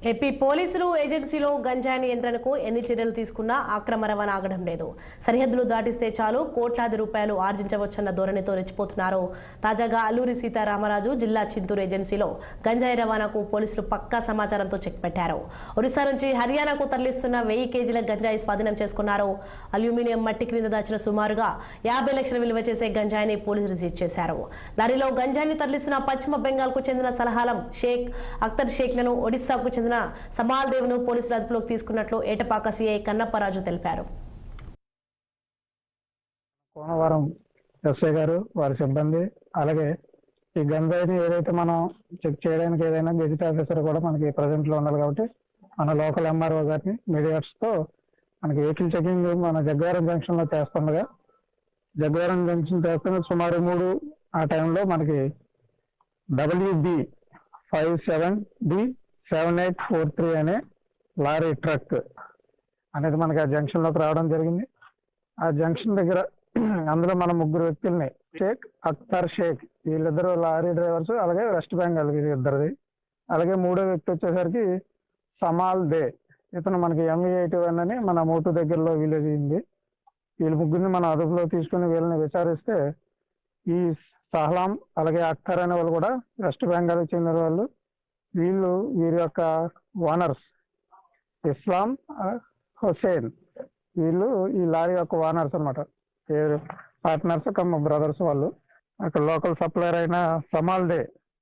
AP పోలీసులు ఏజెన్సీలో గంజాయి నియంత్రణకు ఎన్ని చర్యలు తీసుకున్నా అక్రమ రవాణా ఆగడం లేదు. సరిహద్దులు దాటిస్తే చాలు కోట్లాది రూపాయలు ఆర్జించవచ్చన్న ధోరణితో రెచ్చిపోతున్నారు. తాజాగా అల్లూరి సీతారామరాజు జిల్లా చింతూరు ఏజెన్సీలో గంజాయి రవాణాకు పోలీసులు పక్కా సమాచారంతో చెక్ పెట్టారు. ఒరిస్సా నుంచి హర్యానాకు తరలిస్తున్న 1000 కేజీల గంజాయి స్వాధీనం చేసుకున్నారు. అల్యూమినియం మట్టి క్రింద దాచిన సుమారుగా 50 లక్షల విలువ చేసే గంజాయిని పోలీసులు సీజ్ చేశారు. లారీలో గంజాయిని తరలిస్తున్న పశ్చిమ బెంగాల్కు చెందిన సలహాలం షేక్, అఖ్తర్ షేక్లను ఒడిశాకు చెందిన సమాల్ దేవ్ను పోలీసులు అదుపులోకి తీసుకున్నట్లు ఏటపాక సీఐ కన్నప్పరాజు తెలిపారు. కోనవరం ఎస్ఐ గారు, వారి సిబ్బంది, అలాగే ఈ గంజాయిని ఏదైతే మనం చెక్ చేయడానికి ఏదైనా గెజిట్ ఆఫీసర్ కూడా మనకి ప్రజెంట్ లో ఉండాలి కాబట్టి మన లోకల్ ఎంఆర్ఓ గారిని మీడియాట్స్ తో మనకి వెహికల్ చెకింగ్ మన జగ్గవరం జంక్షన్ లో చేస్తుండగా జగ్గవరం జంక్షన్ చేస్తున్న సుమారు 3 ఆ టైంలో మనకి WB57D7843 అనే లారీ ట్రక్ అనేది మనకి ఆ జంక్షన్ లోకి రావడం జరిగింది. ఆ జంక్షన్ దగ్గర అందులో మన 3 వ్యక్తుల్ని, షేక్, అఖ్తర్ షేక్, వీళ్ళిద్దరు లారీ డ్రైవర్స్, అలాగే వెస్ట్ బెంగాల్ ఇద్దరిది, అలాగే 3వ వ్యక్తి వచ్చేసరికి సమాల్ దే, ఇతను మనకి MV81 అని మన మోటు దగ్గరలో విలేజ్ ఉంది. వీళ్ళ 3ని మనం అదుపులో తీసుకుని వీళ్ళని విచారిస్తే ఈ సహలాం అలాగే అఖ్తర్ అనే వాళ్ళు కూడా వెస్ట్ బెంగాల్కి చెందిన వాళ్ళు. వీరి యొక్క ఓనర్స్ ఇస్లాం, హుసేన్, వీళ్ళు ఈ లారీ యొక్క ఓనర్స్ అనమాట, పార్ట్నర్స్ కమ్ బ్రదర్స్ వాళ్ళు. అక్కడ లోకల్ సప్లయర్ అయిన సమాల్ డే,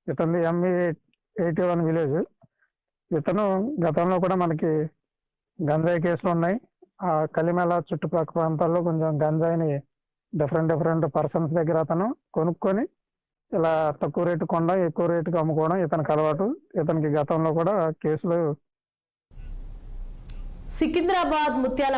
ఇతను MV81 విలేజ్. ఇతను గతంలో కూడా మనకి గంజాయి కేసులు ఉన్నాయి. ఆ కలిమేళ చుట్టుపక్కల ప్రాంతాల్లో కొంచెం గంజాయిని డిఫరెంట్ పర్సన్స్ దగ్గర అతను కొనుక్కొని ఇలా తక్కువ రేటు కొనడం, ఎక్కువ రేటుకి అమ్ముకోవడం ఇతనికి అలవాటు. ఇతనికి గతంలో కూడా కేసులు. సికింద్రాబాద్ ముత్యాల